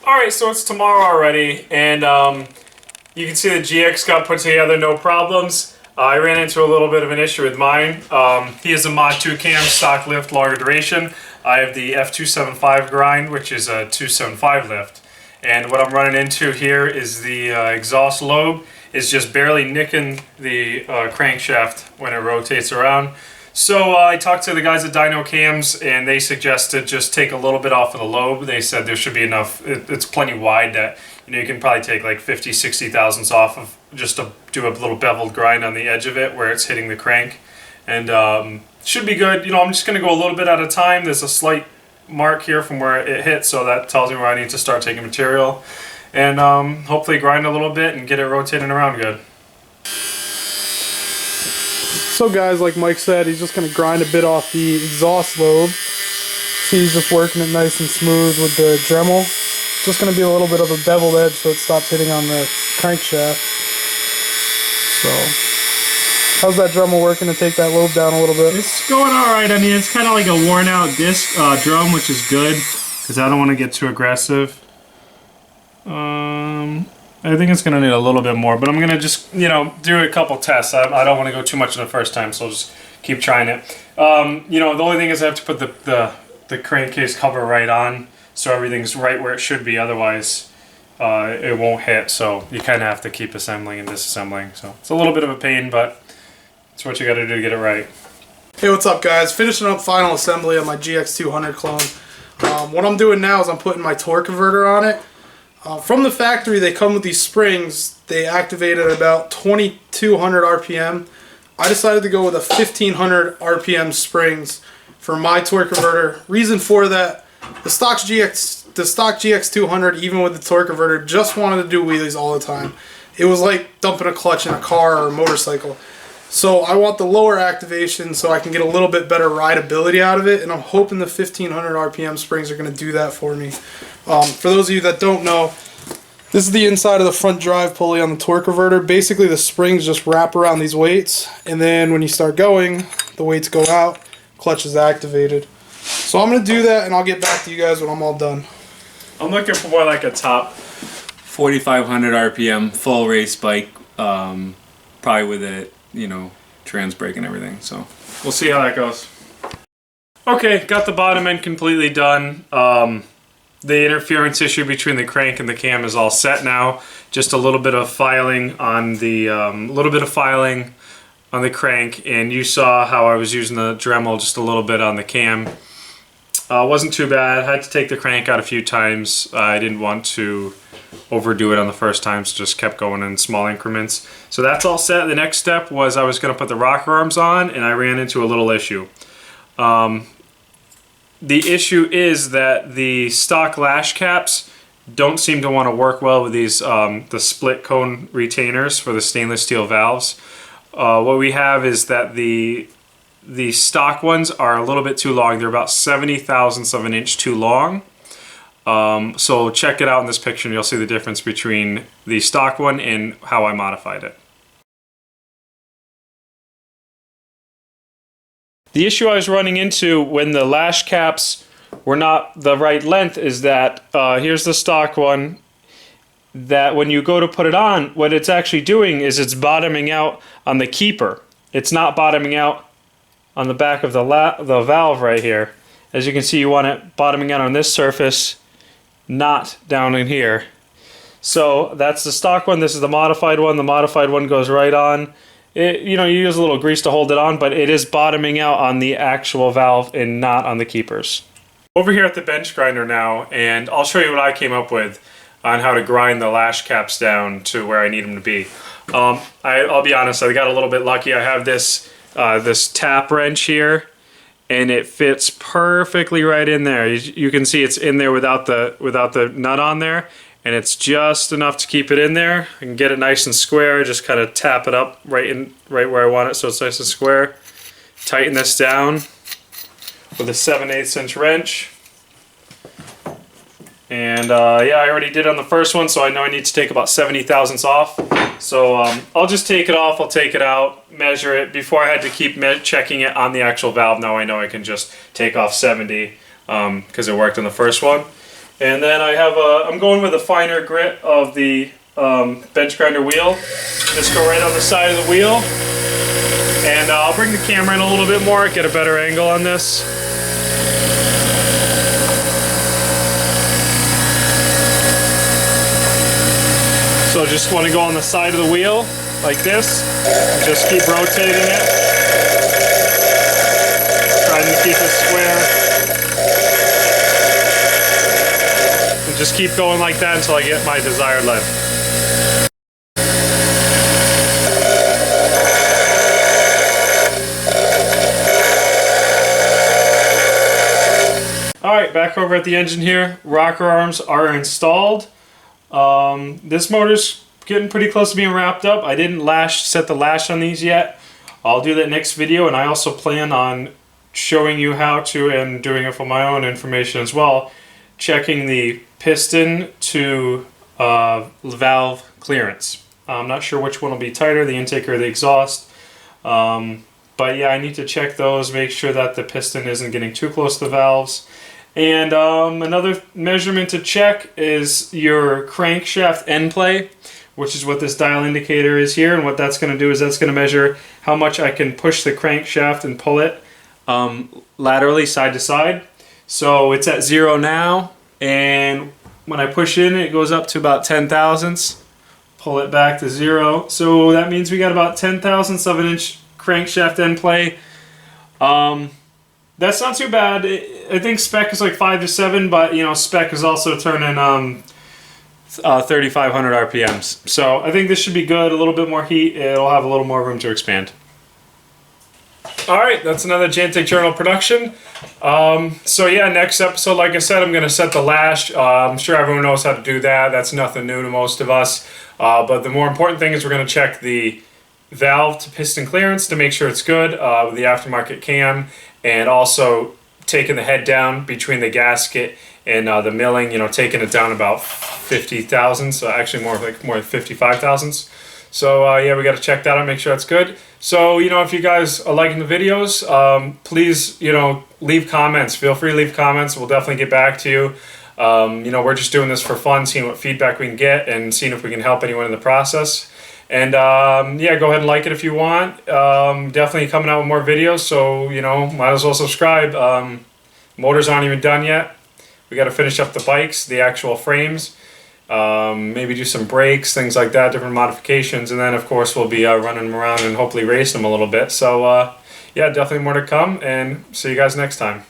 Alright, so it's tomorrow already, and you can see the GX got put together, no problems. I ran into a little bit of an issue with mine. He has a Mod 2 cam, stock lift, longer duration. I have the F275 grind, which is a 275 lift. And what I'm running into here is the exhaust lobe is just barely nicking the crankshaft when it rotates around. So I talked to the guys at Dyno Cams, and they suggested just take a little bit off of the lobe. They said there should be enough, it's plenty wide that you can probably take like 50-60 thousandths off of just to do a little beveled grind on the edge of it where it's hitting the crank. And should be good. I'm just going to go a little bit at a time. There's a slight mark here from where it hit, so that tells me where I need to start taking material. And hopefully grind a little bit and get it rotating around good. So guys, like Mike said, he's just going to grind a bit off the exhaust lobe. See, he's just working it nice and smooth with the Dremel. Just going to be a little bit of a beveled edge so it stops hitting on the crankshaft. So, how's that Dremel working to take that lobe down a little bit? It's going alright. I mean, it's kind of like a worn out disc drum, which is good because I don't want to get too aggressive. I think it's going to need a little bit more, but I'm going to just, do a couple tests. I don't want to go too much in the first time, so I'll just keep trying it. The only thing is I have to put the crankcase cover right on so everything's right where it should be, otherwise it won't hit, so you kind of have to keep assembling and disassembling. So it's a little bit of a pain, but it's what you got to do to get it right. Hey, what's up guys? Finishing up final assembly on my Gx200 clone. What I'm doing now is I'm putting my torque converter on it. From the factory, they come with these springs. They activate at about 2200 RPM. I decided to go with a 1500 RPM springs for my torque converter. Reason for that, the stock GX200, even with the torque converter, just wanted to do wheelies all the time. It was like dumping a clutch in a car or a motorcycle. So I want the lower activation so I can get a little bit better rideability out of it, and I'm hoping the 1500 RPM springs are going to do that for me. For those of you that don't know, this is the inside of the front drive pulley on the torque converter. Basically the springs just wrap around these weights, and then when you start going, the weights go out, clutch is activated. So I'm going to do that, and I'll get back to you guys when I'm all done. I'm looking for more like a top 4,500 RPM full race bike, probably with a trans brake and everything, so we'll see how that goes. Okay, got the bottom end completely done. The interference issue between the crank and the cam is all set now. Just a little bit of filing on the crank, and you saw how I was using the Dremel just a little bit on the cam. Wasn't too bad. I had to take the crank out a few times. I didn't want to overdo it on the first time, so just kept going in small increments. So that's all set. The next step was I was going to put the rocker arms on, and I ran into a little issue. The issue is that the stock lash caps don't seem to want to work well with these the split cone retainers for the stainless steel valves. What we have is that the stock ones are a little bit too long. They're about 70 thousandths of an inch too long. So check it out in this picture and you'll see the difference between the stock one and how I modified it. The issue I was running into when the lash caps were not the right length is that, here's the stock one, that when you go to put it on, what it's actually doing is it's bottoming out on the keeper. It's not bottoming out on the back of the valve right here. As you can see, you want it bottoming out on this surface, not down in here. So that's the stock one. This is the modified one. The modified one goes right on. You use a little grease to hold it on, but it is bottoming out on the actual valve and not on the keepers. Over here at the bench grinder now, and I'll show you what I came up with on how to grind the lash caps down to where I need them to be. I'll be honest, I got a little bit lucky. I have this tap wrench here, and it fits perfectly right in there. You can see it's in there without the nut on there, and it's just enough to keep it in there. I can get it nice and square, just kind of tap it up right where I want it so it's nice and square. Tighten this down with a 7/8 inch wrench. And yeah, I already did on the first one, so I know I need to take about 70 thousandths off. So I'll just take it off, I'll take it out, measure it. Before I had to keep checking it on the actual valve. Now I know I can just take off 70 because it worked on the first one. And then I have I'm going with a finer grit of the bench grinder wheel. Just go right on the side of the wheel. And I'll bring the camera in a little bit more, get a better angle on this. So just want to go on the side of the wheel like this, and just keep rotating it, trying to keep it square, and just keep going like that until I get my desired length. Alright, back over at the engine here. Rocker arms are installed. This motor's getting pretty close to being wrapped up. I didn't set the lash on these yet. I'll do that next video, and I also plan on showing you how to, and doing it for my own information as well, checking the piston to valve clearance. I'm not sure which one will be tighter, the intake or the exhaust. But yeah, I need to check those, make sure that the piston isn't getting too close to the valves. And another measurement to check is your crankshaft end play, which is what this dial indicator is here. And what that's going to do is that's going to measure how much I can push the crankshaft and pull it laterally, side to side. So it's at 0 now, and when I push in, it goes up to about 10 thousandths. Pull it back to 0. So that means we got about 10 thousandths of an inch crankshaft end play. That's not too bad. I think spec is like 5 to 7, but you know, spec is also turning 3,500 RPMs. So I think this should be good. A little bit more heat. It'll have a little more room to expand. All right, that's another TheJanticJournal production. So yeah, next episode, like I said, I'm going to set the lash. I'm sure everyone knows how to do that. That's nothing new to most of us. But the more important thing is we're going to check the valve to piston clearance to make sure it's good with the aftermarket cam, and also taking the head down between the gasket and the milling, you know, taking it down about 50 thousandths, so actually more like 55 thousandths. So yeah, we got to check that out, make sure it's good. So, you know, if you guys are liking the videos, please, you know, leave comments. Feel free to leave comments. We'll definitely get back to you. You know, we're just doing this for fun, seeing what feedback we can get and seeing if we can help anyone in the process. And yeah, go ahead and like it if you want. Definitely coming out with more videos, so, you know, might as well subscribe. Motors aren't even done yet. We got to finish up the bikes, the actual frames. Maybe do some brakes, things like that, different modifications, and then of course we'll be running them around and hopefully race them a little bit. So yeah, definitely more to come, and see you guys next time.